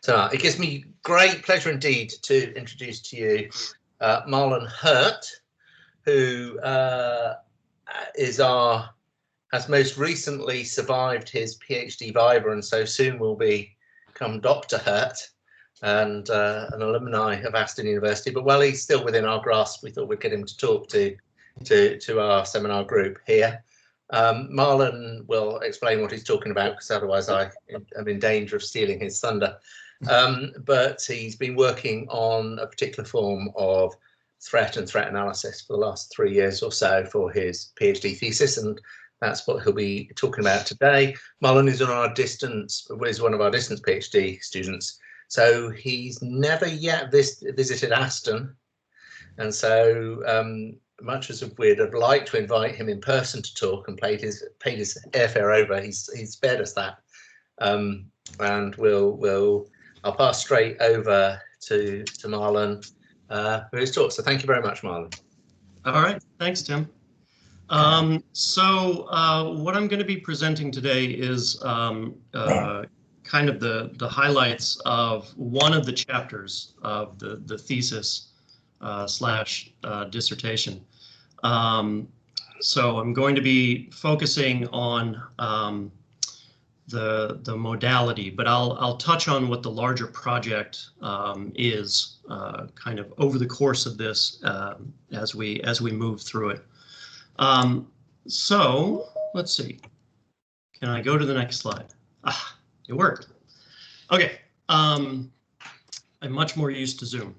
tonight. It gives me great pleasure indeed to introduce to you Marlon Hurt, who has most recently survived his PhD viva, and so soon will become Dr. Hurt and an alumni of Aston University. But while he's still within our grasp, we thought we'd get him to talk to our seminar group here. Marlon will explain what he's talking about, because otherwise I am in danger of stealing his thunder. But he's been working on a particular form of threat and threat analysis for the last 3 years or so for his PhD thesis, and that's what he'll be talking about today. Marlon is one of our distance PhD students, so he's never yet visited Aston, and so much as we'd have liked to invite him in person to talk and paid his airfare over, he's spared us that, and I'll pass straight over to Marlon for his talk. So thank you very much, Marlon. All right, thanks, Tim. So what I'm going to be presenting today is kind of the highlights of one of the chapters of the thesis slash dissertation. So I'm going to be focusing on the modality, but I'll touch on what the larger project is kind of over the course of this as we move through it. So let's see. Can I go to the next slide? Ah, it worked. Okay. I'm much more used to Zoom.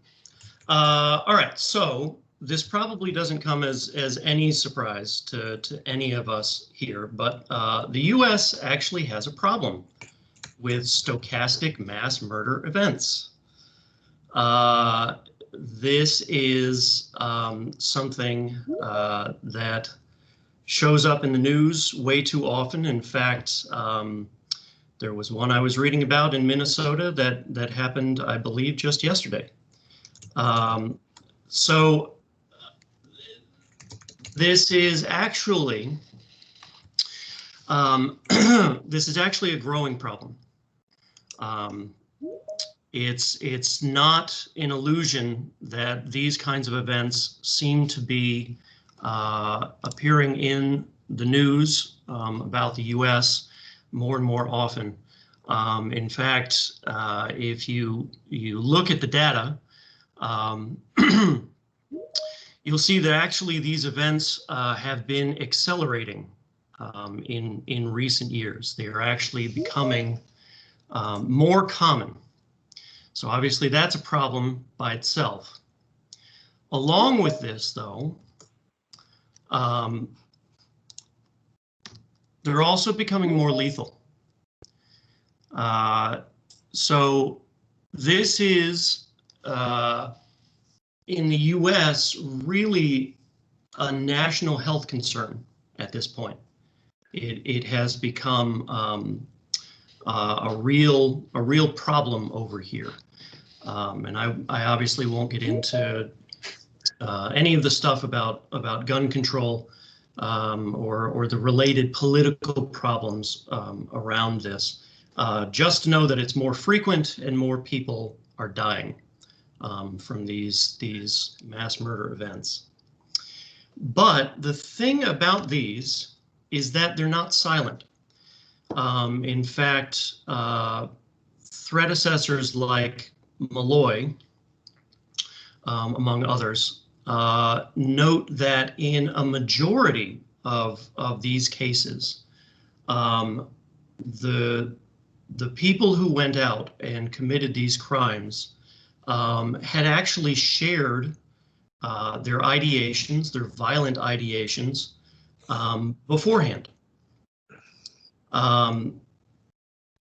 All right. So this probably doesn't come as any surprise to any of us here, but the US actually has a problem with stochastic mass murder events. This is something that shows up in the news way too often. In fact, there was one I was reading about in Minnesota that happened, I believe, just yesterday. So this is actually a growing problem. It's not an illusion that these kinds of events seem to be appearing in the news about the US more and more often. In fact, if you look at the data, you'll see that actually these events have been accelerating in recent years. They are actually becoming more common. So obviously that's a problem by itself. Along with this, though, they're also becoming more lethal. So this is in the US really a national health concern at this point. It has become a real problem over here. And I obviously won't get into any of the stuff about gun control or the related political problems around this. Just to know that it's more frequent and more people are dying from these mass murder events. But the thing about these is that they're not silent. In fact, threat assessors like Malloy, among others, note that in a majority of these cases, the people who went out and committed these crimes had actually shared their ideations, their violent ideations, beforehand.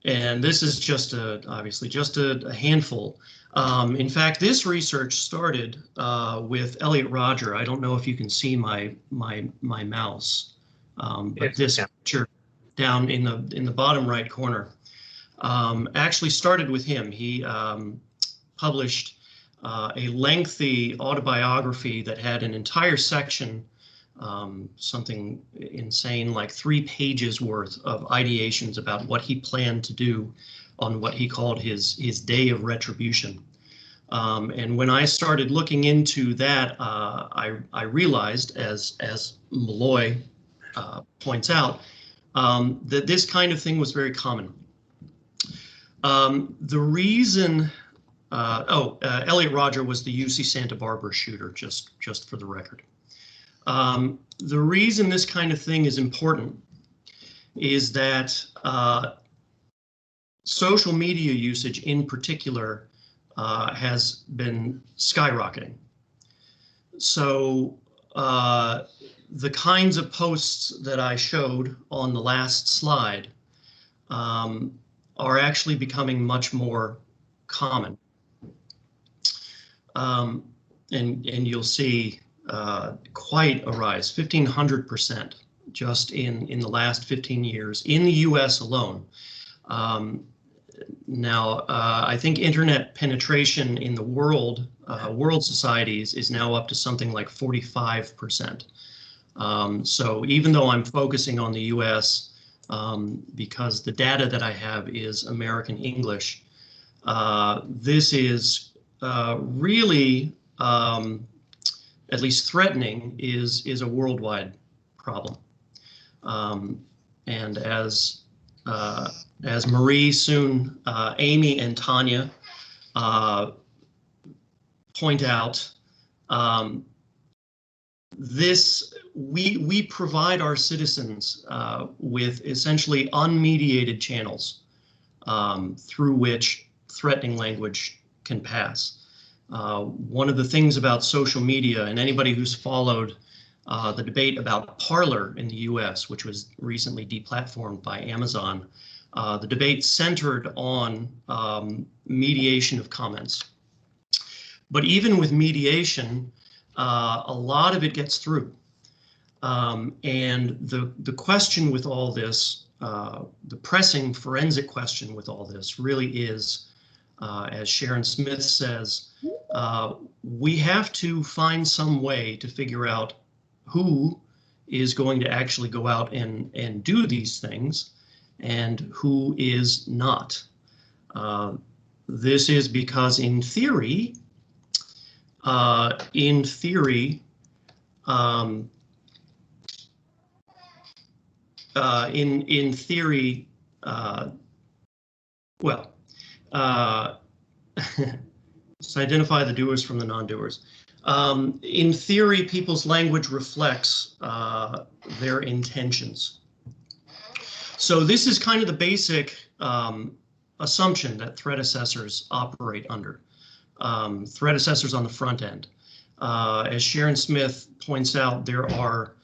And this is just obviously just a handful. In fact, this research started with Elliot Rodger. I don't know if you can see my mouse, but this picture down in the bottom right corner actually started with him. He published a lengthy autobiography that had an entire section, something insane like 3 pages worth of ideations about what he planned to do on what he called his day of retribution. And when I started looking into that, I realized, as Malloy points out, that this kind of thing was very common. The reason, Elliot Rodger was the UC Santa Barbara shooter, just for the record. The reason this kind of thing is important is that social media usage in particular has been skyrocketing. So the kinds of posts that I showed on the last slide are actually becoming much more common. And you'll see quite a rise, 1,500% just in the last 15 years in the US alone. Now, I think internet penetration in the world societies is now up to something like 45%. So even though I'm focusing on the US, because the data that I have is American English, this is really, at least threatening, is a worldwide problem. And as Marie, soon Amy, and Tanya point out, we provide our citizens with essentially unmediated channels through which threatening language can pass. One of the things about social media, and anybody who's followed the debate about Parler in the US, which was recently deplatformed by Amazon, the debate centered on mediation of comments. But even with mediation, a lot of it gets through. And the question with all this, the pressing forensic question with all this really is, as Sharon Smith says, we have to find some way to figure out who is going to actually go out and do these things and who is not. This is because in theory, well, let's identify the doers from the non-doers. In theory, people's language reflects their intentions. So this is kind of the basic assumption that threat assessors operate under. Threat assessors on the front end. As Sharon Smith points out, there are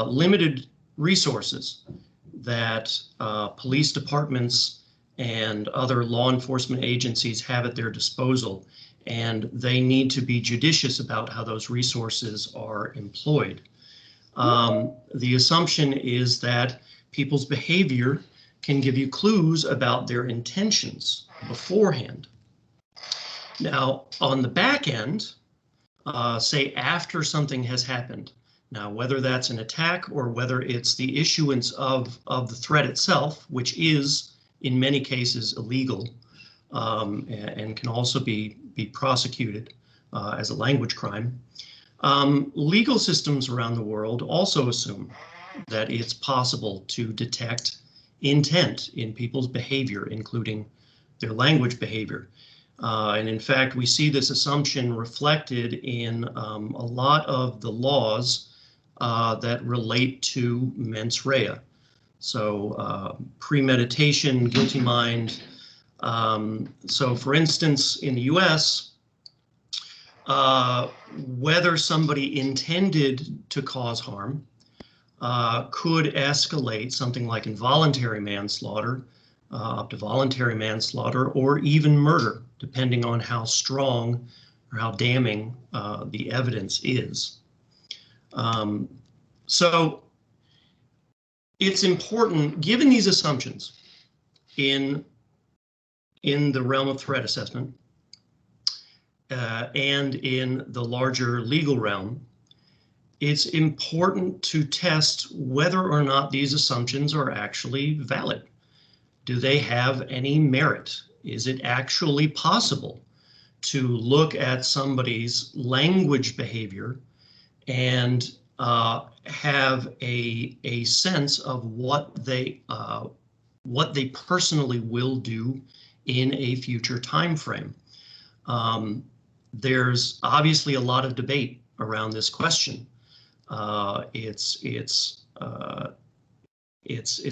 limited resources that police departments and other law enforcement agencies have at their disposal, and they need to be judicious about how those resources are employed. The assumption is that people's behavior can give you clues about their intentions beforehand. Now, on the back end, say after something has happened, now whether that's an attack or whether it's the issuance of the threat itself, which is in many cases illegal and can also be prosecuted as a language crime, legal systems around the world also assume that it's possible to detect intent in people's behavior, including their language behavior. And in fact, we see this assumption reflected in a lot of the laws that relate to mens rea. So premeditation, guilty mind. So for instance, in the US, whether somebody intended to cause harm could escalate something like involuntary manslaughter, up to voluntary manslaughter, or even murder, depending on how strong or how damning the evidence is. So it's important, given these assumptions in the realm of threat assessment and in the larger legal realm, it's important to test whether or not these assumptions are actually valid. Do they have any merit? Is it actually possible to look at somebody's language behavior and have a sense of what they personally will do in a future time frame? There's obviously a lot of debate around this question. It's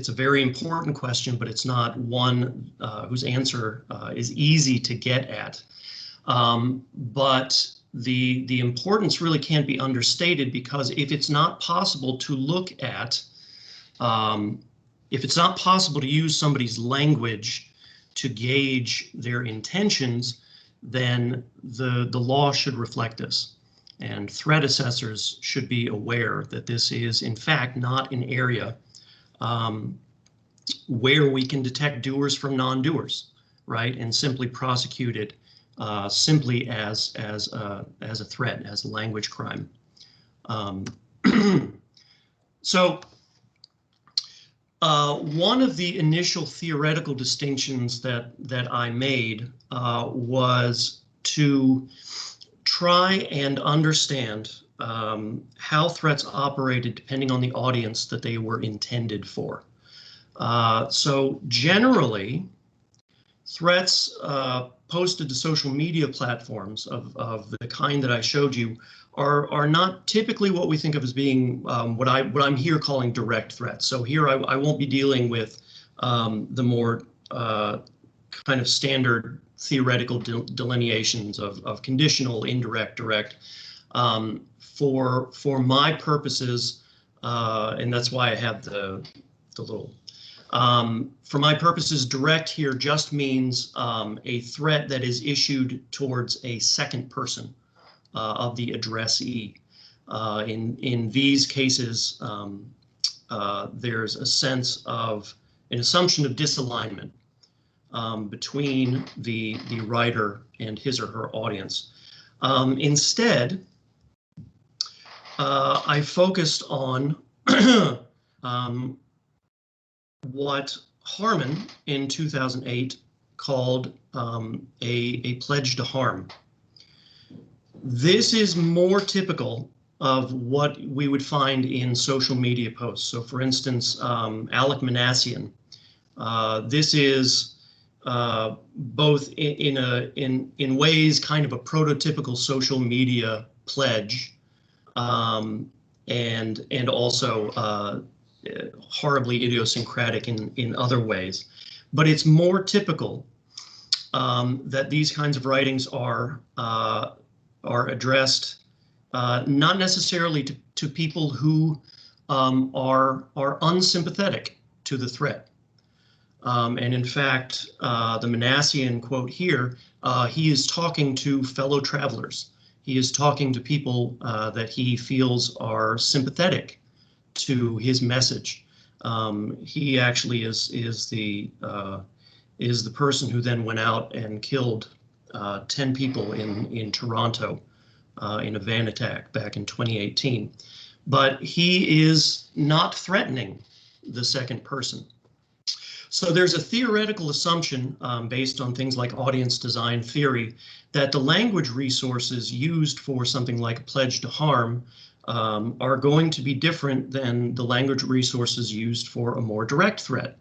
a very important question, but it's not one whose answer is easy to get at. But the importance really can't be understated, because if it's not possible to look at, if it's not possible to use somebody's language to gauge their intentions, then the law should reflect this. And threat assessors should be aware that this is, in fact, not an area where we can detect doers from non-doers, right, and simply prosecute it simply as a threat, as a language crime. So one of the initial theoretical distinctions that I made was to try and understand how threats operated depending on the audience that they were intended for. So generally, threats posted to social media platforms of the kind that I showed you are not typically what we think of as being what I'm here calling direct threats. So here I won't be dealing with the more kind of standard theoretical delineations of conditional, indirect, direct. For my purposes, and that's why I have the little. For my purposes, direct here just means a threat that is issued towards a second person of the addressee. In these cases, there's a sense of an assumption of disalignment between the writer and his or her audience. Instead, I focused on what Harmon in 2008 called a pledge to harm. This is more typical of what we would find in social media posts. So for instance, Alec Manassian, this is both in ways kind of a prototypical social media pledge, and also horribly idiosyncratic in other ways. But it's more typical that these kinds of writings are addressed not necessarily to people who are unsympathetic to the threat. And in fact, the Manassian quote here, he is talking to fellow travelers. He is talking to people that he feels are sympathetic to his message. He actually is the person who then went out and killed 10 people in Toronto in a van attack back in 2018. But he is not threatening the second person. So there's a theoretical assumption based on things like audience design theory that the language resources used for something like a pledge to harm are going to be different than the language resources used for a more direct threat.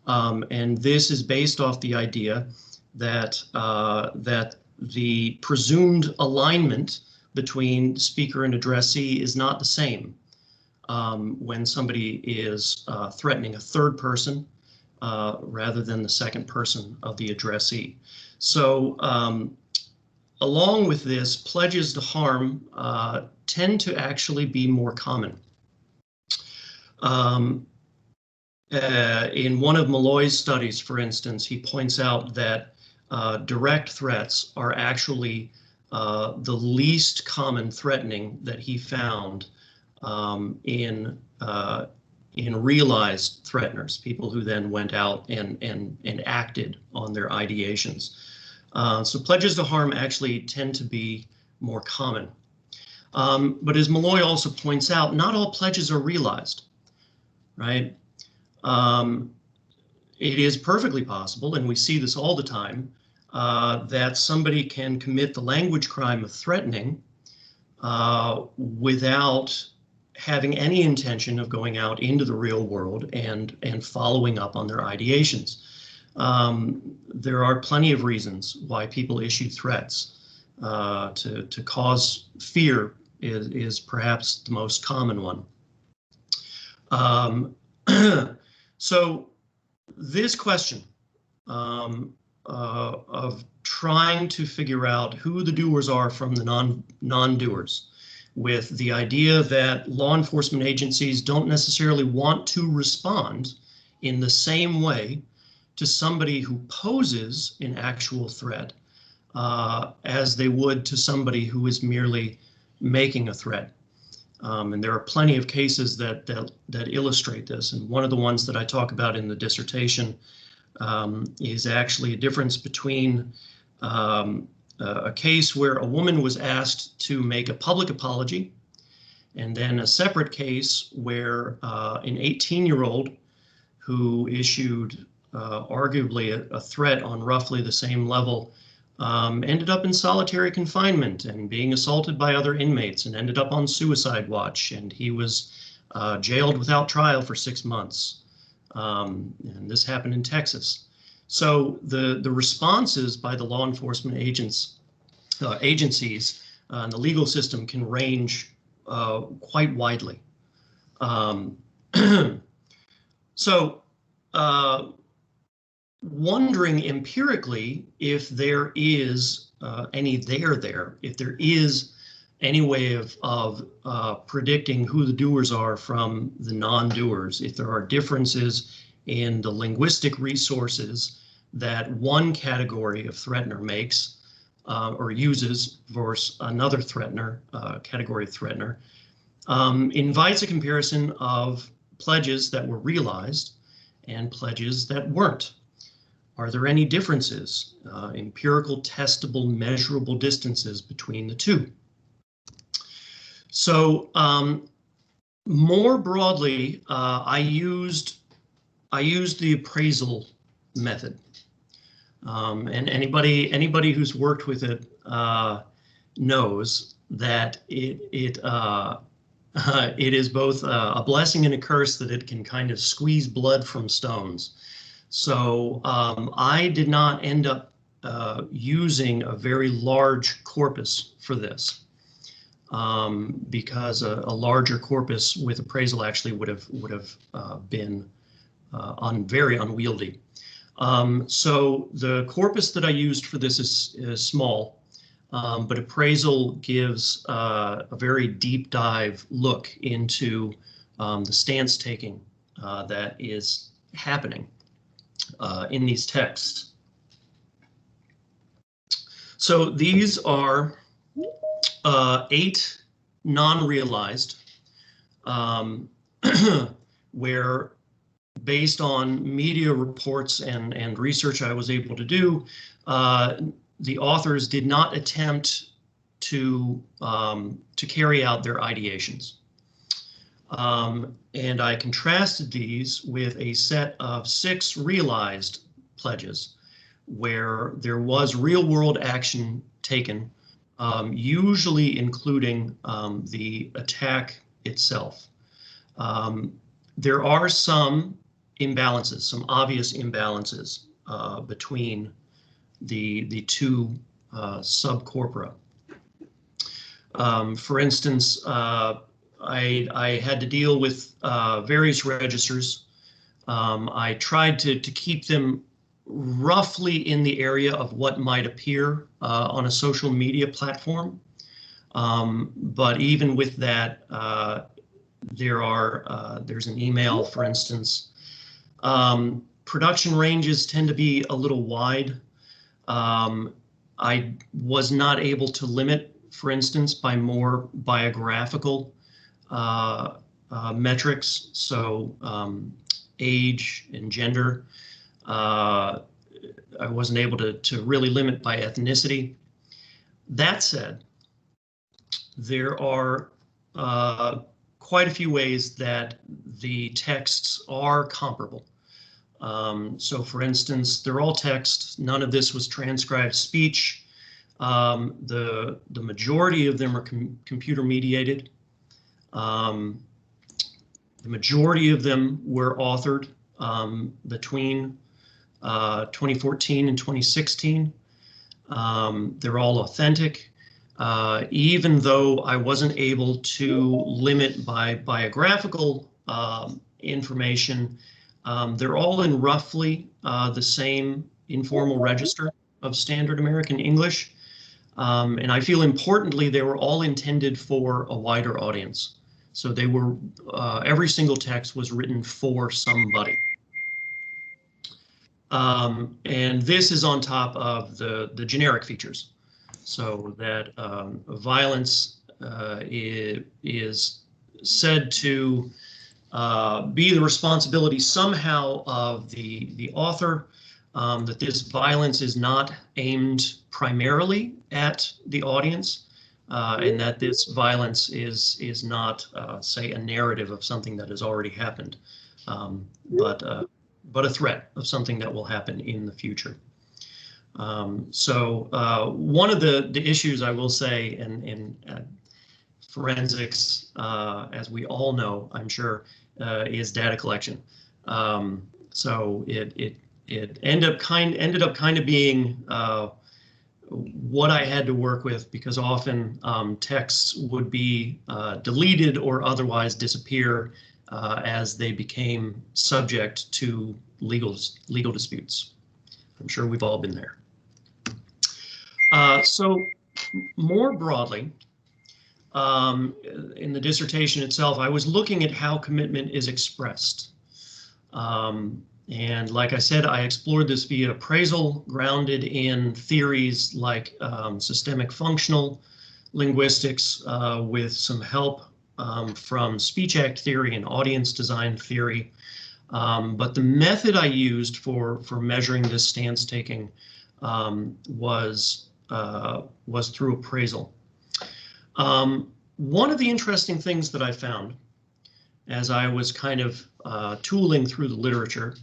And this is based off the idea that that the presumed alignment between speaker and addressee is not the same when somebody is threatening a third person rather than the second person of the addressee. So along with this, pledges to harm tend to actually be more common. In one of Malloy's studies, for instance, he points out that direct threats are actually the least common threatening that he found in realized threateners, people who then went out and acted on their ideations. So pledges to harm actually tend to be more common. But as Malloy also points out, not all pledges are realized, right? it is perfectly possible, and we see this all the time, that somebody can commit the language crime of threatening without having any intention of going out into the real world and following up on their ideations. There are plenty of reasons why people issue threats. To cause fear is perhaps the most common one. So this question of trying to figure out who the doers are from the non-doers, with the idea that law enforcement agencies don't necessarily want to respond in the same way to somebody who poses an actual threat as they would to somebody who is merely making a threat. And there are plenty of cases that illustrate this. And one of the ones that I talk about in the dissertation is actually a difference between a case where a woman was asked to make a public apology, and then a separate case where an 18-year-old who issued arguably a threat on roughly the same level ended up in solitary confinement and being assaulted by other inmates and ended up on suicide watch, and he was jailed without trial for 6 months. And this happened in Texas. So the responses by the law enforcement agencies and the legal system can range quite widely. So wondering empirically if there is if there is any way of predicting who the doers are from the non-doers, if there are differences in the linguistic resources that one category of threatener makes or uses versus another threatener, category of threatener, invites a comparison of pledges that were realized and pledges that weren't. Are there any differences, empirical, testable, measurable distances between the two? So more broadly, I used the appraisal method. And anybody who's worked with it knows that it is both a blessing and a curse, that it can kind of squeeze blood from stones. So I did not end up using a very large corpus for this, because a larger corpus with appraisal actually would have been very unwieldy. So the corpus that I used for this is small, but appraisal gives a very deep dive look into the stance taking that is happening in these texts. So these are 8 non-realized, where, based on media reports and research I was able to do, the authors did not attempt to carry out their ideations. And I contrasted these with a set of 6 realized pledges where there was real-world action taken, usually including the attack itself. There are some imbalances, some obvious imbalances between the two subcorpora. For instance, I had to deal with various registers. I tried to keep them roughly in the area of what might appear on a social media platform. But even with that, there's an email, for instance. Production ranges tend to be a little wide. I was not able to limit, for instance, by more biographical metrics, so age and gender. I wasn't able to really limit by ethnicity. That said, there are quite a few ways that the texts are comparable. So for instance, they're all text. None of this was transcribed speech. The majority of them are computer mediated. The majority of them were authored between 2014 and 2016. They're all authentic. Even though I wasn't able to limit by biographical information, they're all in roughly the same informal register of standard American English. And I feel importantly, they were all intended for a wider audience. So they were, every single text was written for somebody. And this is on top of the generic features. So that violence is said to be the responsibility somehow of the author, that this violence is not aimed primarily at the audience, and that this violence is not, say, a narrative of something that has already happened, but a threat of something that will happen in the future. So one of the issues I will say in forensics, as we all know, I'm sure, is data collection. So it ended up kind of being what I had to work with, because often texts would be deleted or otherwise disappear as they became subject to legal disputes. I'm sure we've all been there. So more broadly, in the dissertation itself, I was looking at how commitment is expressed. And like I said, I explored this via appraisal grounded in theories like systemic functional linguistics with some help from speech act theory and audience design theory. But the method I used for measuring this stance taking was through appraisal. One of the interesting things that I found as I was kind of tooling through the literature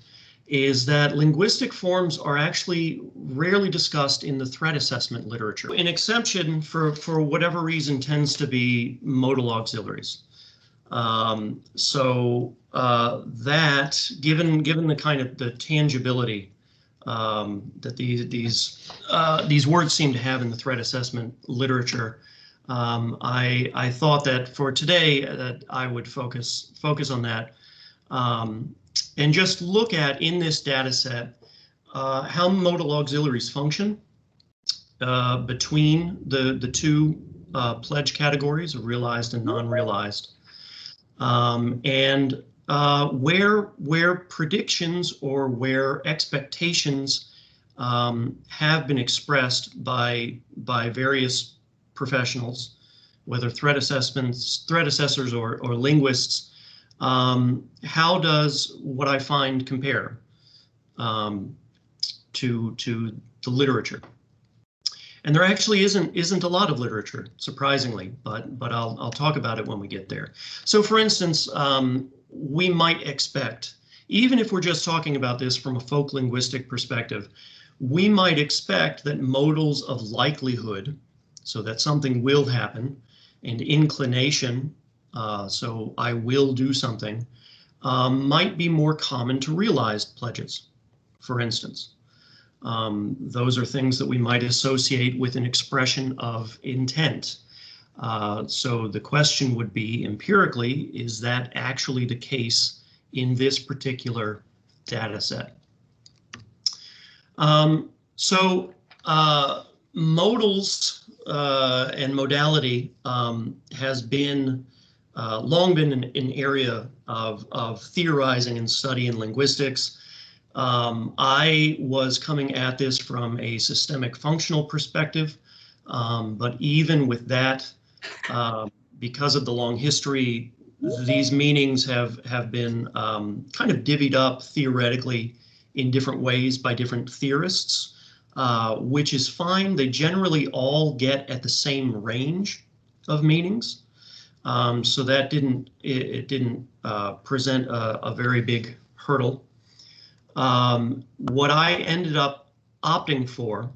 is that linguistic forms are actually rarely discussed in the threat assessment literature. An exception, for whatever reason, tends to be modal auxiliaries. That, given the kind of the tangibility that these words seem to have in the threat assessment literature, I thought that for today that I would focus on that, and just look at, in this data set, how modal auxiliaries function between the two pledge categories of realized and non-realized, and where predictions or where expectations have been expressed by various professionals, whether threat assessors or linguists. How does what I find compare to the literature? And there actually isn't a lot of literature, surprisingly, but I'll talk about it when we get there. So for instance, we might expect, even if we're just talking about this from a folk linguistic perspective, we might expect that modals of likelihood, so that something will happen, and inclination, so I will do something, might be more common to realized pledges, for instance. Those are things that we might associate with an expression of intent. So the question would be, empirically, is that actually the case in this particular data set? Modals and modality has been long been an area of theorizing and study in linguistics. I was coming at this from a systemic functional perspective, but even with that, because of the long history, these meanings have been kind of divvied up theoretically in different ways by different theorists, which is fine. They generally all get at the same range of meanings. So that didn't present a very big hurdle. What I ended up opting for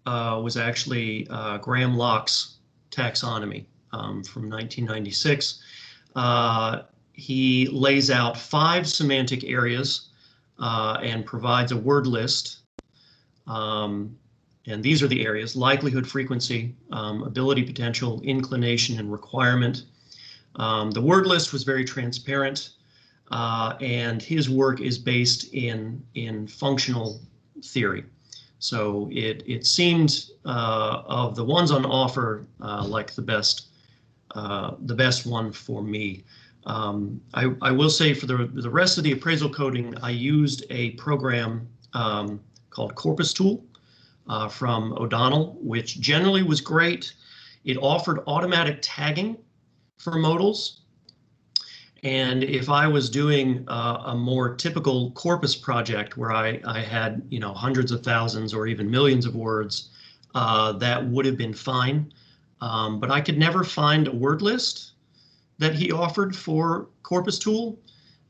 was actually Graham Locke's taxonomy from 1996. He lays out 5 semantic areas and provides a word list. And these are the areas: likelihood, frequency, ability, potential, inclination, and requirement. The word list was very transparent, and his work is based in functional theory. So it seemed of the ones on offer like the best one for me. I will say for the rest of the appraisal coding, I used a program called Corpus Tool from O'Donnell, which generally was great. It offered automatic tagging for modals. And if I was doing a more typical corpus project where I had, you know, hundreds of thousands or even millions of words, that would have been fine. But I could never find a word list that he offered for Corpus Tool.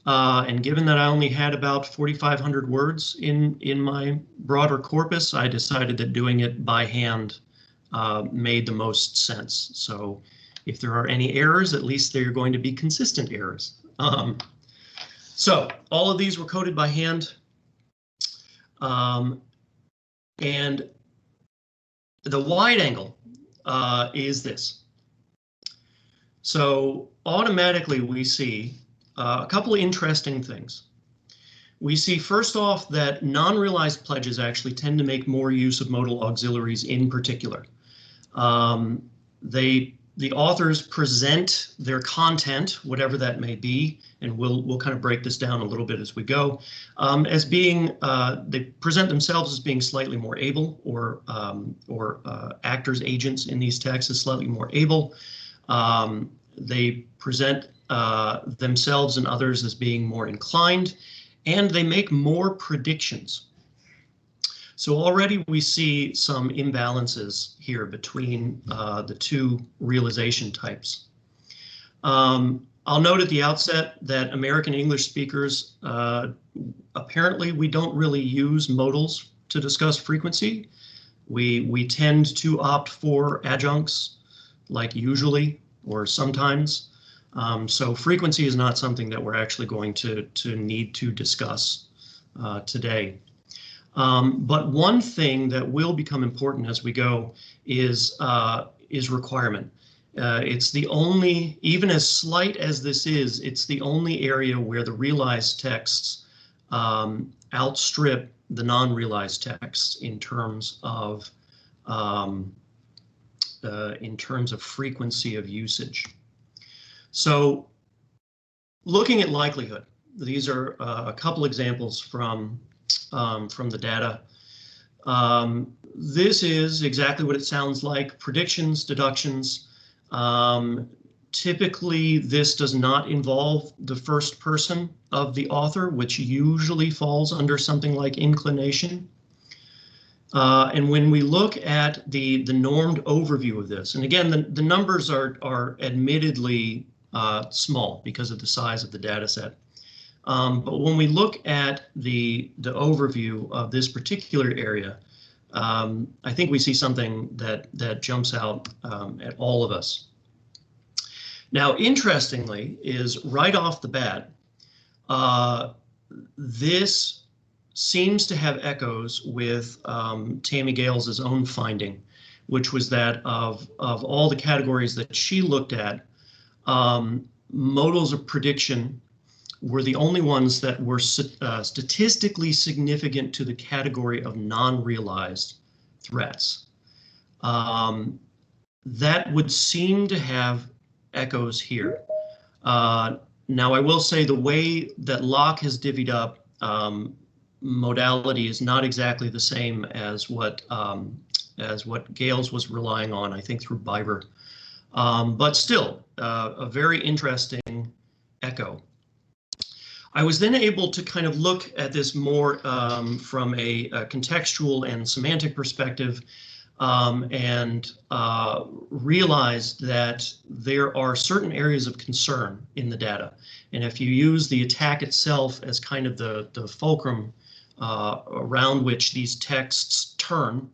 And given that I only had about 4,500 words in my broader corpus, I decided that doing it by hand made the most sense. So if there are any errors, at least they're going to be consistent errors. So all of these were coded by hand. And the wide angle is this. So automatically we see a couple of interesting things. We see first off that non-realized pledges actually tend to make more use of modal auxiliaries in particular. The authors present their content, whatever that may be, and we'll kind of break this down a little bit as we go, as being, they present themselves as being slightly more able, or actors, agents in these texts as slightly more able. They present themselves and others as being more inclined, and they make more predictions. So already we see some imbalances here between the two realization types. I'll note at the outset that American English speakers, apparently we don't really use modals to discuss frequency. We tend to opt for adjuncts, like usually or sometimes. So frequency is not something that we're actually going to need to discuss today. But one thing that will become important as we go is requirement. It's the only, even as slight as this is, it's the only area where the realized texts outstrip the non-realized texts in terms of frequency of usage. So looking at likelihood, these are a couple examples from the data. This is exactly what it sounds like: predictions, deductions. Typically, this does not involve the first person of the author, which usually falls under something like inclination. And when we look at the normed overview of this, and again, the numbers are admittedly small because of the size of the data set. But when we look at the overview of this particular area, I think we see something that jumps out at all of us. Now, interestingly, is right off the bat, this seems to have echoes with Tammy Gales' own finding, which was that of all the categories that she looked at, modals of prediction were the only ones that were statistically significant to the category of non-realized threats. That would seem to have echoes here. Now, I will say the way that Locke has divvied up modality is not exactly the same as what Gales was relying on, I think, through Biber. But still, a very interesting echo. I was then able to kind of look at this more from a contextual and semantic perspective. and realized that there are certain areas of concern in the data. And if you use the attack itself as kind of the fulcrum around which these texts turn,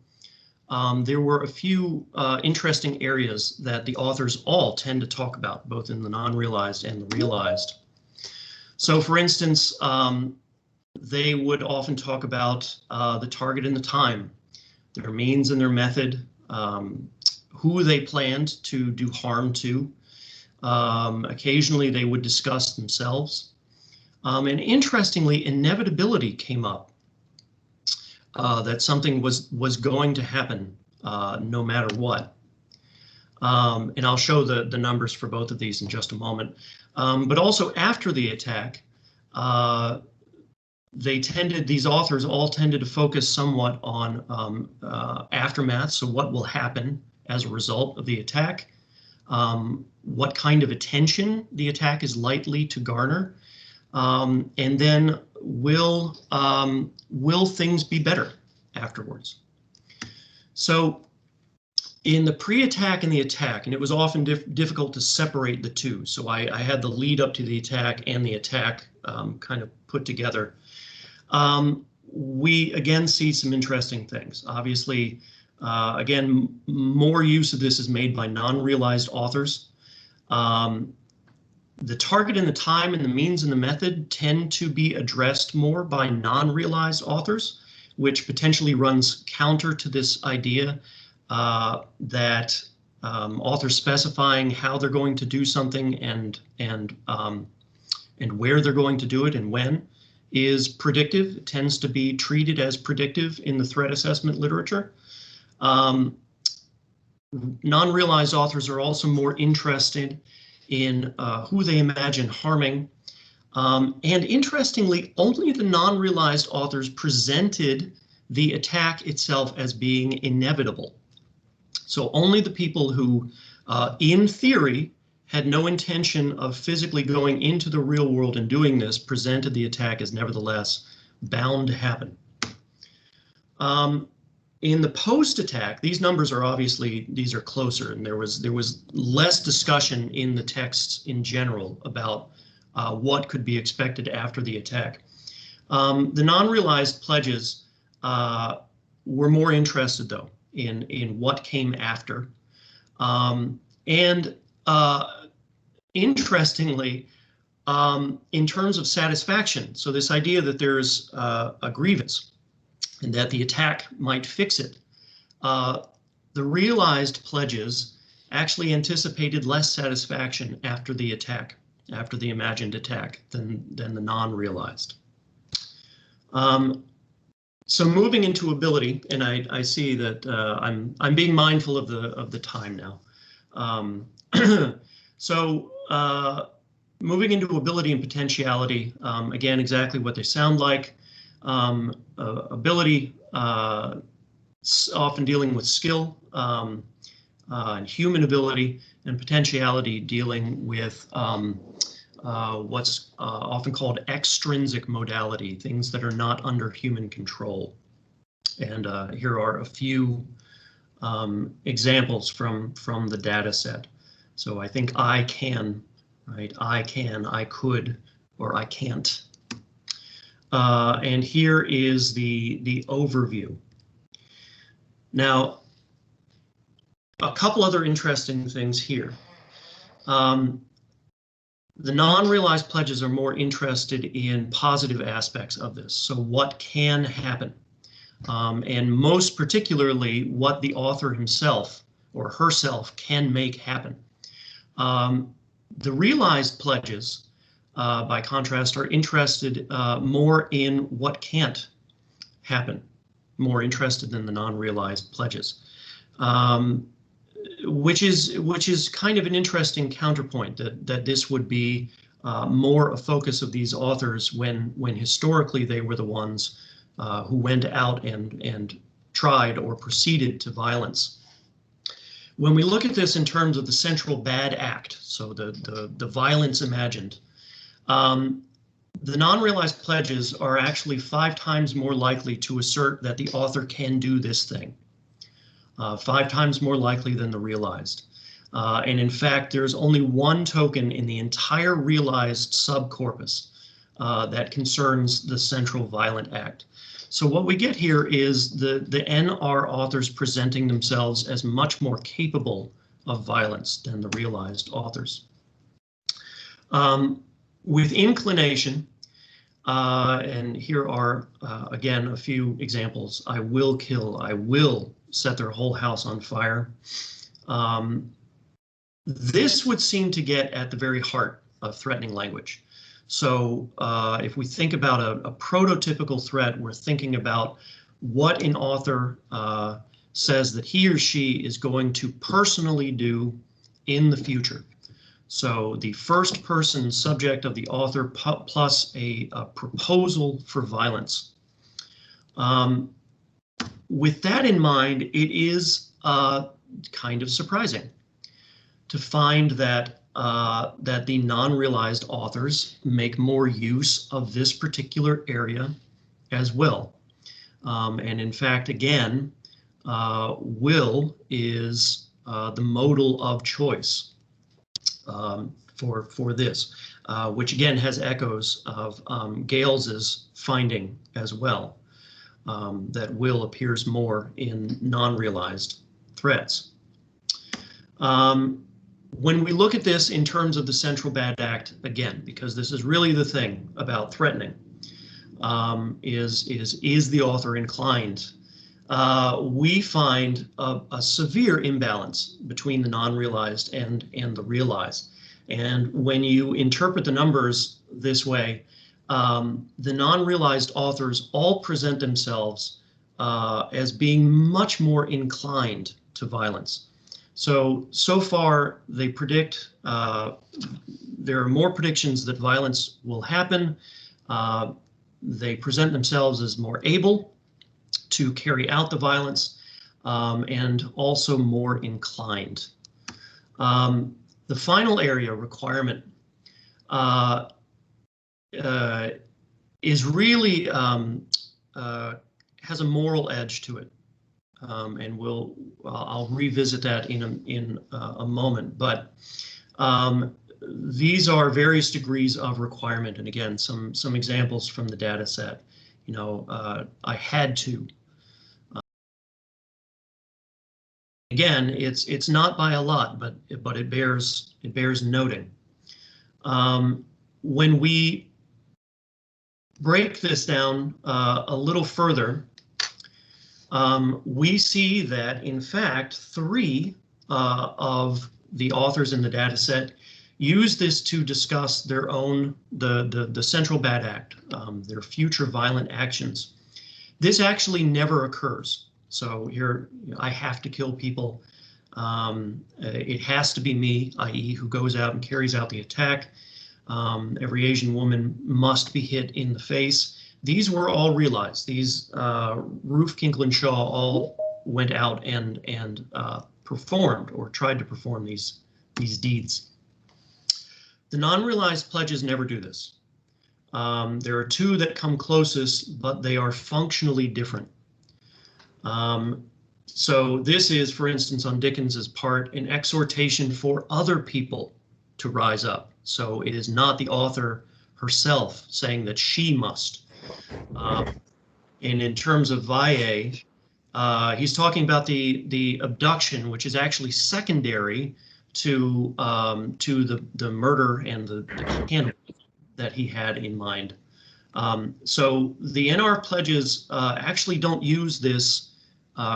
there were a few interesting areas that the authors all tend to talk about, both in the non-realized and the realized. So for instance, they would often talk about the target and the time, their means and their method, who they planned to do harm to. Occasionally they would discuss themselves. And interestingly, inevitability came up, that something was going to happen no matter what. And I'll show the numbers for both of these in just a moment. But also after the attack, these authors all tended to focus somewhat on aftermath, so what will happen as a result of the attack, what kind of attention the attack is likely to garner, and then will things be better afterwards? So in the pre-attack and the attack, and it was often difficult to separate the two, so I had the lead up to the attack and the attack kind of put together. We again see some interesting things. Obviously, again, more use of this is made by non-realized authors. The target and the time and the means and the method tend to be addressed more by non-realized authors, which potentially runs counter to this idea that authors specifying how they're going to do something and where they're going to do it and when is predictive. It tends to be treated as predictive in the threat assessment literature. Non-realized authors are also more interested in who they imagine harming. And interestingly, only the non-realized authors presented the attack itself as being inevitable. So only the people who, in theory, had no intention of physically going into the real world and doing this presented the attack as nevertheless bound to happen. In the post-attack, these numbers are obviously, these are closer, and there was less discussion in the texts in general about what could be expected after the attack. The non-realized pledges were more interested, though, in what came after. Interestingly, in terms of satisfaction, so this idea that there's a grievance and that the attack might fix it, the realized pledges actually anticipated less satisfaction after the attack, after the imagined attack, than the non-realized. So moving into ability, and I see that I'm being mindful of the time now. So moving into ability and potentiality, again, exactly what they sound like. Ability, often dealing with skill and human ability, and potentiality dealing with what's often called extrinsic modality, things that are not under human control. And here are a few examples from the data set. So I think I can, right? I can, I could, or I can't. And here is the overview. Now, a couple other interesting things here. The non-realized pledges are more interested in positive aspects of this. So what can happen? And most particularly what the author himself or herself can make happen. The realized pledges, by contrast, are interested more in what can't happen, more interested than the non-realized pledges, which is kind of an interesting counterpoint that this would be more a focus of these authors when historically they were the ones who went out and tried or proceeded to violence. When we look at this in terms of the central bad act, so the violence imagined, the non-realized pledges are actually 5 times more likely to assert that the author can do this thing. 5 times more likely than the realized. And in fact, there's only one token in the entire realized subcorpus that concerns the central violent act. So what we get here is the NR authors presenting themselves as much more capable of violence than the realized authors. With inclination, and here are, again, a few examples. I will kill, I will set their whole house on fire. This would seem to get at the very heart of threatening language. So if we think about a prototypical threat, we're thinking about what an author says that he or she is going to personally do in the future. So the first person subject of the author plus a proposal for violence. With that in mind, it is kind of surprising to find that that the non-realized authors make more use of this particular area as well. And in fact, again, will is the modal of choice for this, which again has echoes of Gales's finding as well, that will appears more in non-realized threats. When we look at this in terms of the central bad act, again, because this is really the thing about threatening, is the author inclined? We find a severe imbalance between the non-realized and the realized. And when you interpret the numbers this way, the non-realized authors all present themselves as being much more inclined to violence. So far, they predict, there are more predictions that violence will happen. They present themselves as more able to carry out the violence, and also more inclined. The final area, requirement, is really, has a moral edge to it. And I'll revisit that in a moment, but these are various degrees of requirement. And again, some examples from the data set. You know, I had to. Again, it's not by a lot, but it bears noting. When we break this down a little further, we see that, in fact, 3 of the authors in the data set use this to discuss their own, the central bad act, their future violent actions. This actually never occurs. So here, I have to kill people. It has to be me, i.e. who goes out and carries out the attack. Every Asian woman must be hit in the face. These were all realized. These Roof, Kinkle, and Shaw all went out and performed or tried to perform these deeds. The non-realized pledges never do this. There are 2 that come closest, but they are functionally different. So this is, for instance, on Dickens's part, an exhortation for other people to rise up. So it is not the author herself saying that she must. And in terms of Valle, he's talking about the abduction, which is actually secondary to the murder and the cannibalism that he had in mind. So the NR pledges actually don't use this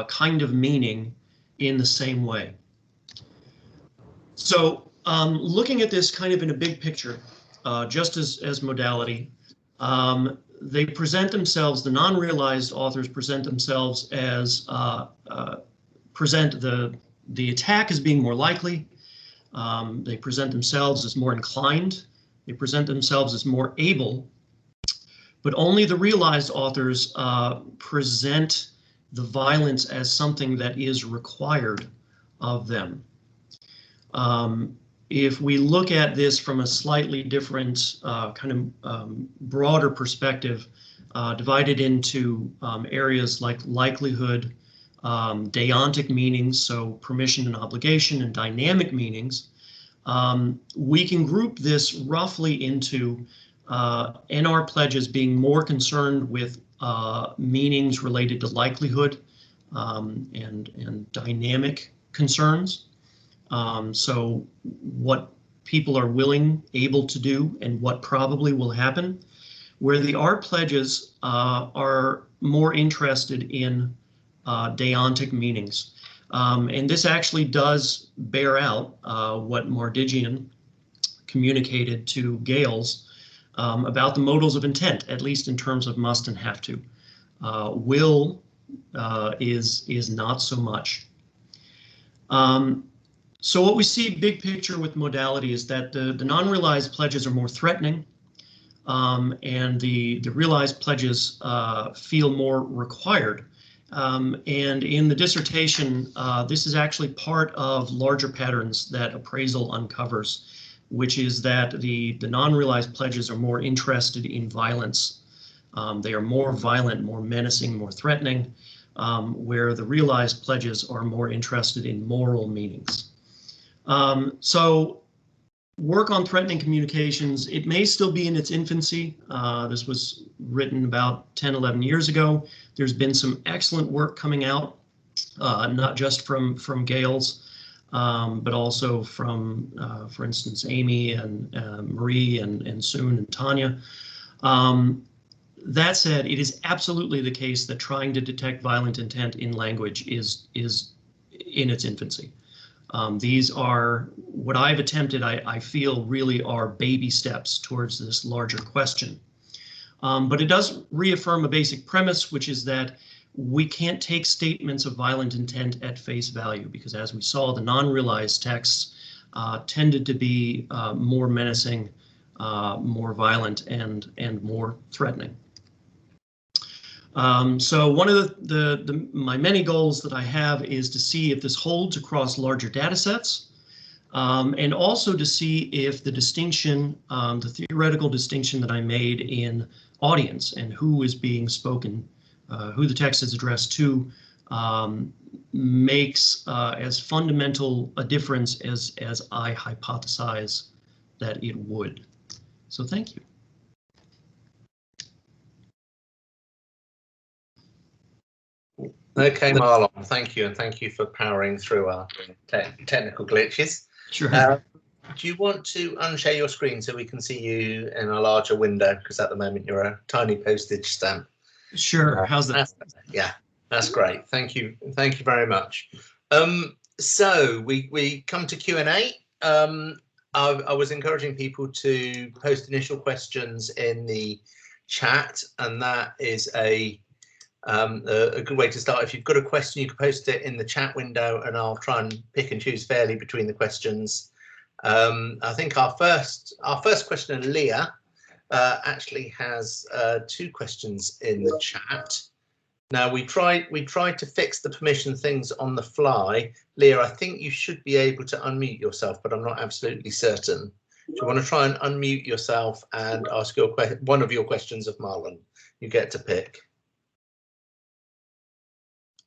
kind of meaning in the same way. So looking at this kind of in a big picture, just as modality, they present themselves, the non-realized authors present themselves as, present the attack as being more likely. They present themselves as more inclined. They present themselves as more able. But only the realized authors present the violence as something that is required of them. If we look at this from a slightly different kind of broader perspective, divided into areas like likelihood, deontic meanings, so permission and obligation, and dynamic meanings, we can group this roughly into NR pledges being more concerned with meanings related to likelihood and dynamic concerns. So what people are willing, able to do, and what probably will happen, where the R pledges are more interested in deontic meanings. And this actually does bear out what Mardigian communicated to Gales about the modals of intent, at least in terms of must and have to. Will is not so much. So what we see big picture with modality is that the non-realized pledges are more threatening, and the realized pledges feel more required. And in the dissertation, this is actually part of larger patterns that appraisal uncovers, which is that the non-realized pledges are more interested in violence. They are more violent, more menacing, more threatening, where the realized pledges are more interested in moral meanings. So work on threatening communications, it may still be in its infancy. This was written about 10, 11 years ago. There's been some excellent work coming out, not just from Gales, but also from, for instance, Amy and Marie and Soon and Tanya. That said, it is absolutely the case that trying to detect violent intent in language is in its infancy. These are what I've attempted, I feel really are baby steps towards this larger question. But it does reaffirm a basic premise, which is that we can't take statements of violent intent at face value, because as we saw, the non-realized texts tended to be more menacing, more violent, and more threatening. So one of my many goals that I have is to see if this holds across larger data sets, and also to see if the distinction, the theoretical distinction that I made in audience and who is being spoken, who the text is addressed to, makes as fundamental a difference as I hypothesize that it would. So thank you. Okay, Marlon, thank you, and thank you for powering through our technical glitches. Sure. Do you want to unshare your screen so we can see you in a larger window? Because at the moment you're a tiny postage stamp. Sure. How's that? Yeah, that's great. Thank you very much. So we come to Q&A. I was encouraging people to post initial questions in the chat, and that is a good way to start. If you've got a question, you can post it in the chat window, and I'll try and pick and choose fairly between the questions. I think our first questioner, Leah, actually has 2 questions in the chat. Now we tried to fix the permission things on the fly. Leah, I think you should be able to unmute yourself, but I'm not absolutely certain. Do you want to try and unmute yourself and ask one of your questions of Marlon? You get to pick.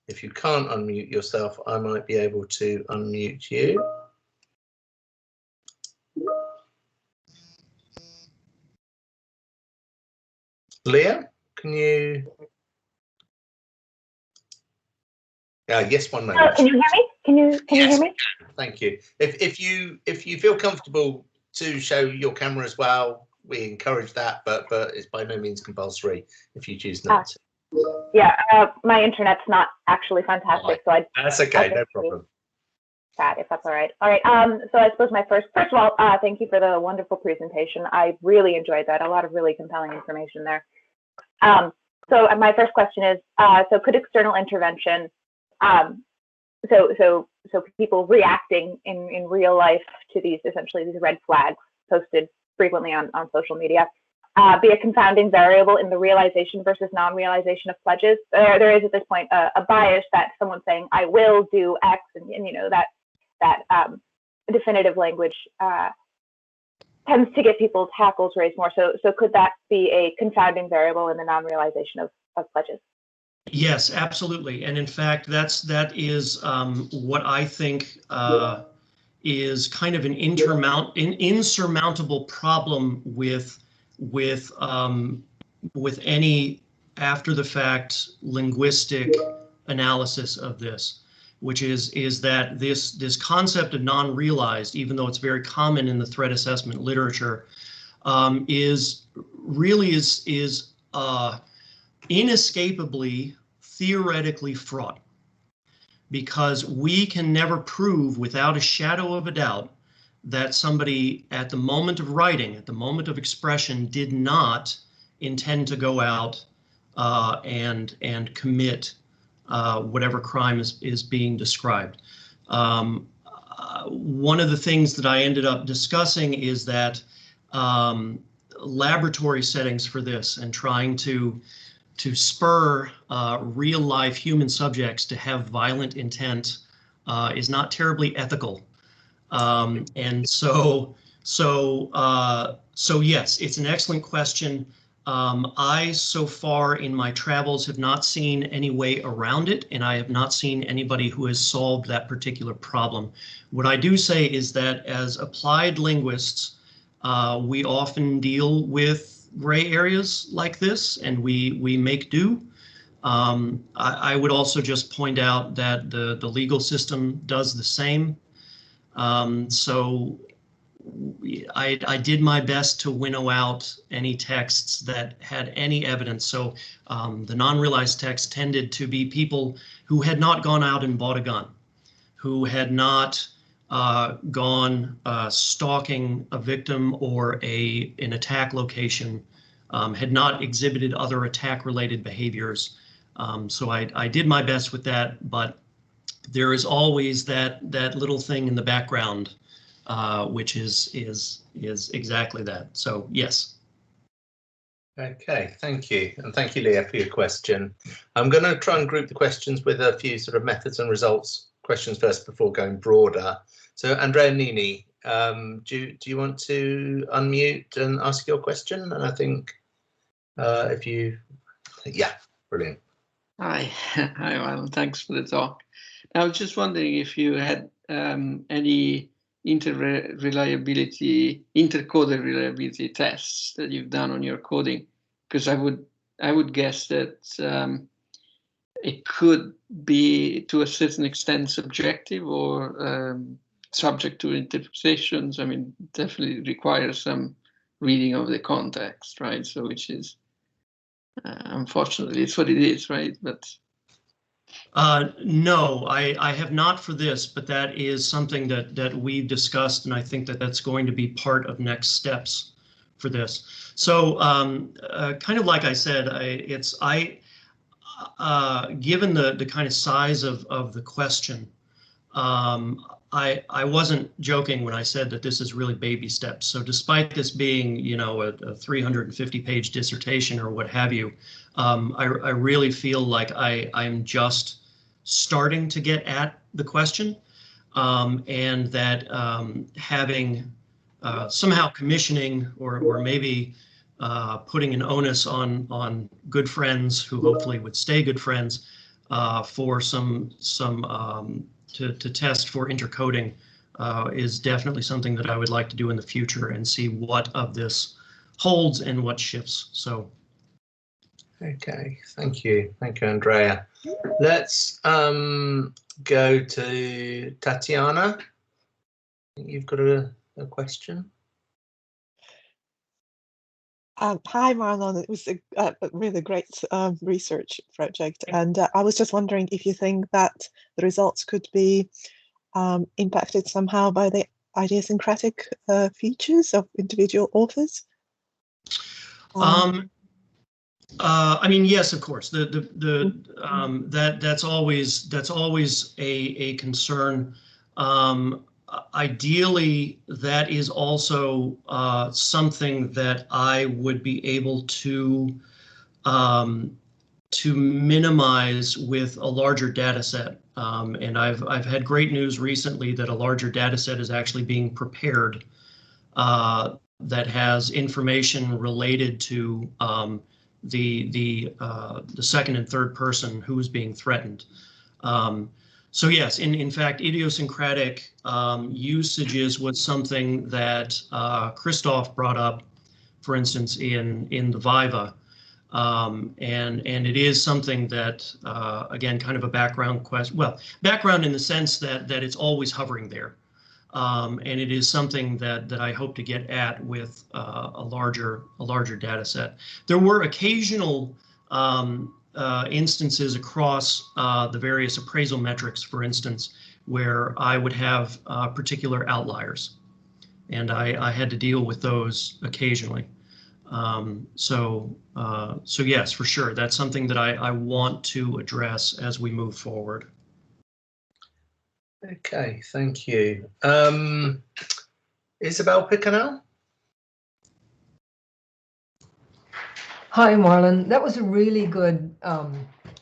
If you can't unmute yourself, I might be able to unmute you. Leah, can you? Yes, one moment. Can you hear me? Can you hear me? Thank you. If you feel comfortable to show your camera as well, we encourage that, but it's by no means compulsory if you choose not to. Yeah, my internet's not actually fantastic, so that's okay, no problem. That, if that's all right. All right. So I suppose first of all, thank you for the wonderful presentation. I really enjoyed that. A lot of really compelling information there. So my first question is, so could external intervention, so people reacting in real life to these red flags posted frequently on social media, be a confounding variable in the realization versus non-realization of pledges? There is at this point a bias that someone saying I will do X, and you know that definitive language tends to get people's hackles raised more. So could that be a confounding variable in the non-realization of pledges? Yes, absolutely. And in fact, that is what I think is kind of an insurmountable problem with any after the fact linguistic analysis of this, which is that this concept of non-realized, even though it's very common in the threat assessment literature, is inescapably theoretically fraught, because we can never prove without a shadow of a doubt that somebody at the moment of writing, at the moment of expression, did not intend to go out and commit whatever crime is being described. One of the things that I ended up discussing is that laboratory settings for this and trying to spur real life human subjects to have violent intent is not terribly ethical. And so yes, it's an excellent question. I, so far in my travels, have not seen any way around it, and I have not seen anybody who has solved that particular problem. What I do say is that as applied linguists, we often deal with gray areas like this, and we make do. I would also just point out that the legal system does the same. So I did my best to winnow out any texts that had any evidence. So the non-realized texts tended to be people who had not gone out and bought a gun, who had not gone stalking a victim or an attack location, had not exhibited other attack-related behaviors. So I did my best with that, but there is always that little thing in the background, which is exactly that. So yes. Okay, thank you. And thank you, Leah, for your question. I'm going to try and group the questions with a few sort of methods and results questions first before going broader. So Andrea Nini, do you want to unmute and ask your question? And I think yeah, brilliant. Hi, well, thanks for the talk. I was just wondering if you had any intercoded reliability tests that you've done on your coding, because I would guess that it could be to a certain extent subjective or subject to interpretations. I mean, definitely requires some reading of the context, right? So which is unfortunately it's what it is, right? But no, I have not for this, but that is something that we've discussed, and I think that's going to be part of next steps for this. So kind of like I said, given the kind of size of the question, I wasn't joking when I said that this is really baby steps. So despite this being, you know, a 350-page dissertation or what have you, I really feel like I'm just starting to get at the question, and that having somehow commissioning or maybe putting an onus on good friends who hopefully would stay good friends for to test for intercoding is definitely something that I would like to do in the future and see what of this holds and what shifts. So. Okay, thank you, Andrea. Let's go to Tatiana. I think you've got a question. Hi, Marlon. It was a really great research project, and I was just wondering if you think that the results could be impacted somehow by the idiosyncratic features of individual authors. I mean, yes, of course. That's always a concern. Ideally, that is also something that I would be able to minimize with a larger data set. And I've had great news recently that a larger data set is actually being prepared that has information related to the second and third person who is being threatened. So yes, in fact, idiosyncratic usages was something that Christoph brought up, for instance, in the Viva. And it is something that, again, kind of a background question. Well, background in the sense that it's always hovering there. And it is something that I hope to get at with a larger data set. There were occasional instances across the various appraisal metrics, for instance, where I would have particular outliers, and I had to deal with those occasionally. So yes, for sure, that's something that I want to address as we move forward. Okay, thank you. Isabel Picanel? Hi, Marlon. That was a really good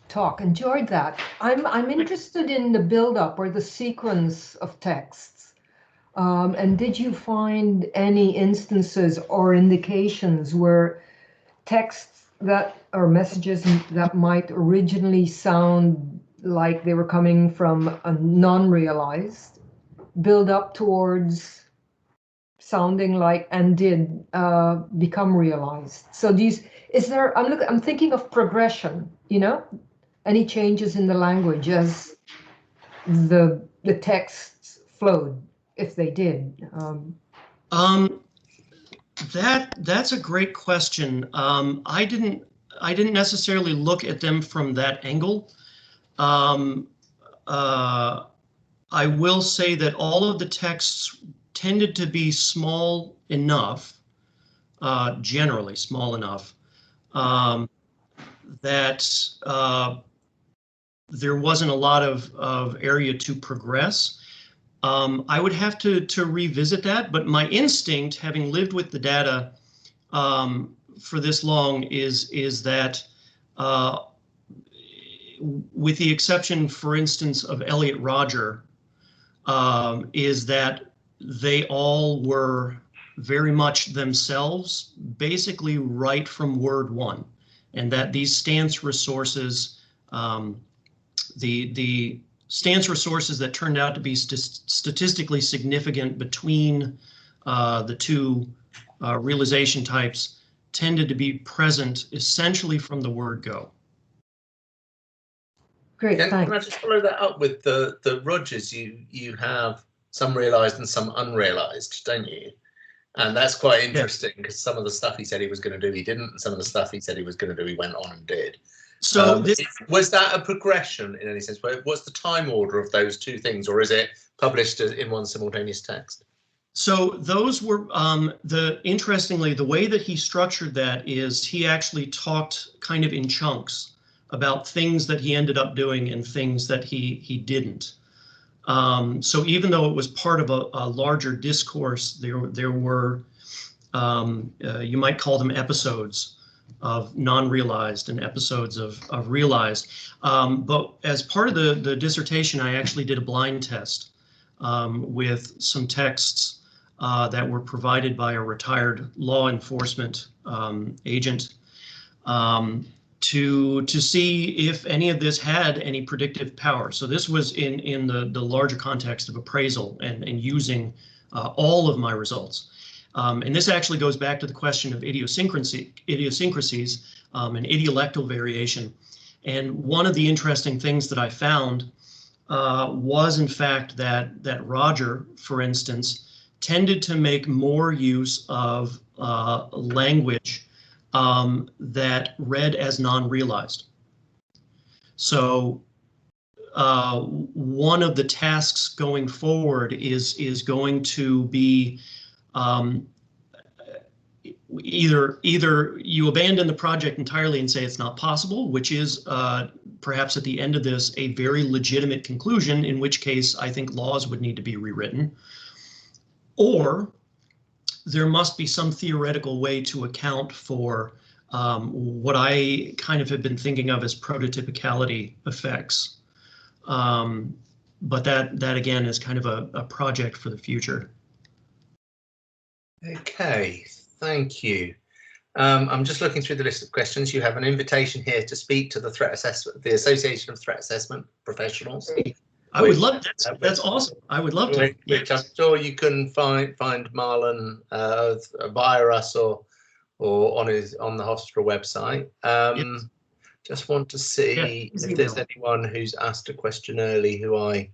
talk. Enjoyed that. I'm interested in the build-up or the sequence of texts. And did you find any instances or indications where texts that or messages that might originally sound like they were coming from a non-realized build up towards sounding like and did become realized? So I'm thinking of progression, any changes in the language as the texts flowed, if they did. That's a great question. I didn't necessarily look at them from that angle. I will say that all of the texts tended to be small enough, generally small enough, that there wasn't a lot of area to progress. I would have to revisit that, but my instinct, having lived with the data for this long, is that with the exception, for instance, of Elliot Rodger, is that they all were very much themselves, basically right from word one, and that these stance resources, the stance resources that turned out to be statistically significant between the two realization types tended to be present essentially from the word go. Great, thanks. Can I just follow that up with the Rodgers? You have some realized and some unrealized, don't you? And that's quite interesting because some of the stuff he said he was going to do, he didn't, and some of the stuff he said he was going to do, he went on and did. So was that a progression in any sense? What's the time order of those two things, or is it published in one simultaneous text? So those were interestingly, the way that he structured that is he actually talked kind of in chunks about things that he ended up doing and things that he didn't. So even though it was part of a larger discourse, there were you might call them episodes of non-realized and episodes of realized. But as part of the dissertation, I actually did a blind test with some texts that were provided by a retired law enforcement agent to see if any of this had any predictive power. So this was in the larger context of appraisal and using all of my results. And this actually goes back to the question of idiosyncrasies and idiolectal variation. And one of the interesting things that I found was, in fact, that Rodger, for instance, tended to make more use of language that read as non-realized. So one of the tasks going forward is going to be either you abandon the project entirely and say it's not possible, which is perhaps at the end of this a very legitimate conclusion, in which case I think laws would need to be rewritten, or there must be some theoretical way to account for what I kind of have been thinking of as prototypicality effects. But that again is kind of a project for the future. Okay, thank you. I'm just looking through the list of questions. You have an invitation here to speak to the threat assessment, the Association of Threat Assessment Professionals. I would love that. That's awesome. I would love to. Which I'm sure you can find Marlon via us or on the hospital website. Yes. Just want to see if there's anyone who's asked a question early who I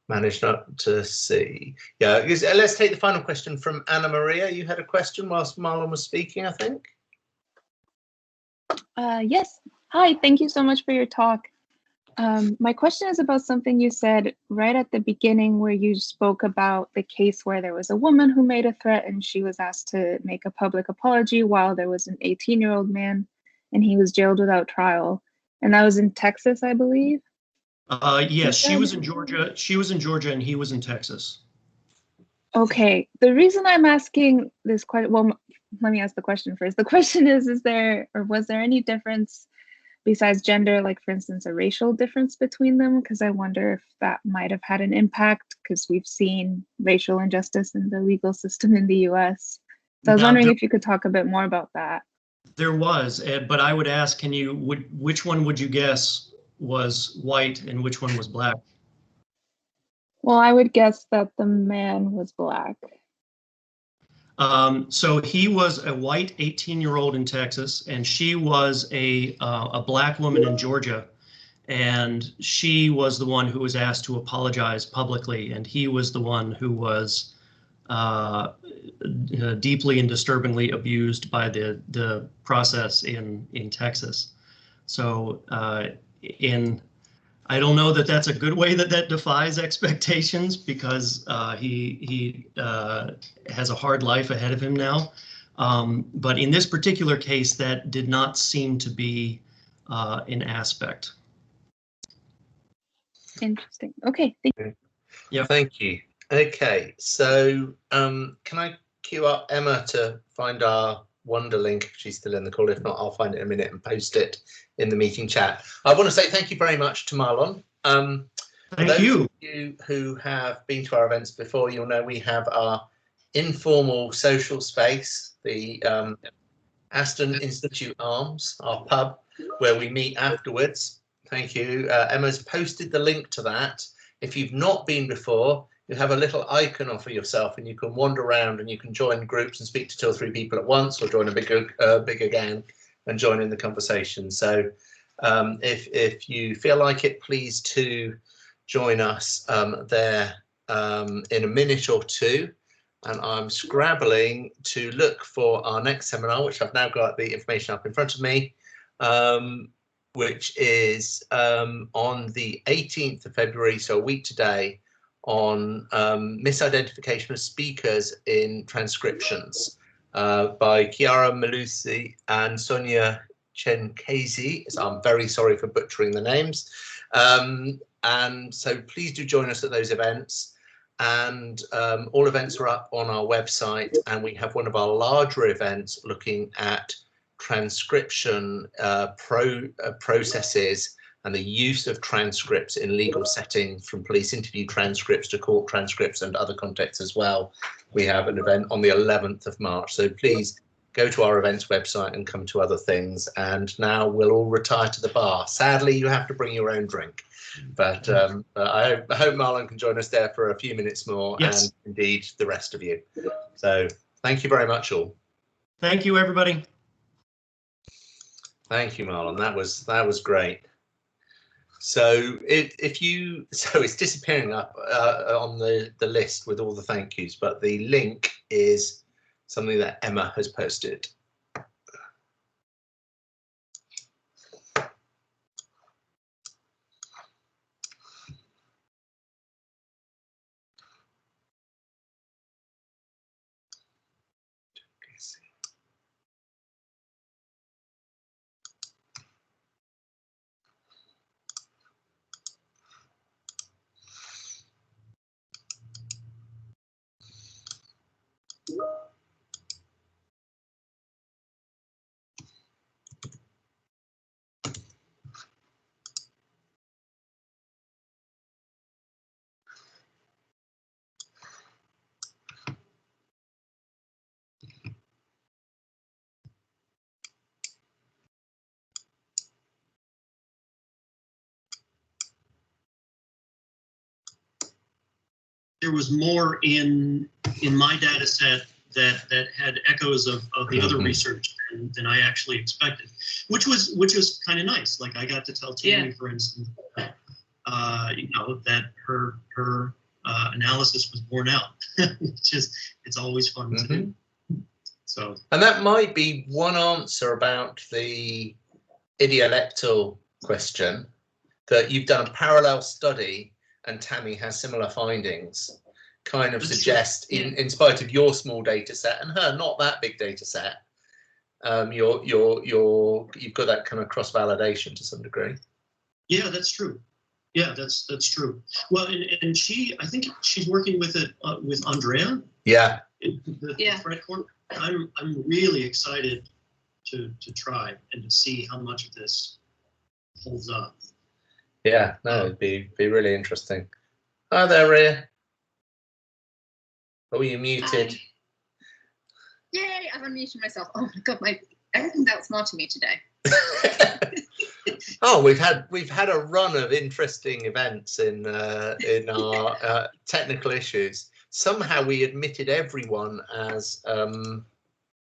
managed not to see. Yeah, let's take the final question from Anna Maria. You had a question whilst Marlon was speaking, I think. Yes. Hi, thank you so much for your talk. My question is about something you said right at the beginning, where you spoke about the case where there was a woman who made a threat and she was asked to make a public apology, while there was an 18-year-old man and he was jailed without trial. And that was in Texas, I believe. Yes, she was in Georgia. She was in Georgia and he was in Texas. Okay. The reason I'm asking this question, well, let me ask the question first. The question is there, or was there any difference besides gender, like for instance, a racial difference between them? Because I wonder if that might have had an impact, because we've seen racial injustice in the legal system in the US. So I was wondering if you could talk a bit more about that. There was, but I would ask, which one would you guess was white and which one was black? Well, I would guess that the man was black. So he was a white 18-year-old in Texas, and she was a black woman in Georgia, and she was the one who was asked to apologize publicly, and he was the one who was deeply and disturbingly abused by the process in Texas. So I don't know that that's a good way that defies expectations, because he has a hard life ahead of him now. But in this particular case, that did not seem to be an aspect. Interesting. Okay. Thank you. Yeah. Thank you. Okay, so can I queue up Emma to find our Wonder link if she's still in the call? If not, I'll find it in a minute and post it in the meeting chat. I want to say thank you very much to Marlon. Thank you. Those of you who have been to our events before, you'll know we have our informal social space, the Aston Institute Arms, our pub, where we meet afterwards. Thank you. Emma's posted the link to that. If you've not been before, you have a little icon for yourself and you can wander around and you can join groups and speak to 2 or 3 people at once, or join a bigger gang and join in the conversation. So if you feel like it, please to join us there in a minute or two. And I'm scrabbling to look for our next seminar, which I've now got the information up in front of me, which is on the 18th of February, so a week today, on misidentification of speakers in transcriptions by Chiara Malusi and Sonia Chenkezi. So I'm very sorry for butchering the names. And so please do join us at those events. And all events are up on our website, and we have one of our larger events looking at transcription processes and the use of transcripts in legal settings, from police interview transcripts to court transcripts and other contexts as well. We have an event on the 11th of March. So please go to our events website and come to other things. And now we'll all retire to the bar. Sadly, you have to bring your own drink. But I hope Marlon can join us there for a few minutes more, yes, and indeed the rest of you. So thank you very much all. Thank you, everybody. Thank you, Marlon. That was great. So it's disappearing up on the list with all the thank yous, but the link is something that Emma has posted. there was more in my data set that had echoes of the other research than I actually expected, which was kind of nice. Like I got to tell Tammy, for instance, you know, that her analysis was borne out, which is, it's always fun to do. So, and that might be one answer about the idiolectal question, that you've done a parallel study and Tammy has similar findings, kind of suggest, in spite of your small data set and her not that big data set, you've got that kind of cross validation to some degree. Yeah, that's true. Yeah, that's true. Well, and I think she's working with it with Andrea. Yeah. The thread corner. I'm really excited to try and to see how much of this holds up. Yeah, no, it'd be really interesting. Hi there, Rhea. Oh, you muted. Hi. Yay, I've unmuted myself. Oh my god, everything's outsmarting me today. Oh, we've had a run of interesting events in our technical issues. Somehow we admitted everyone as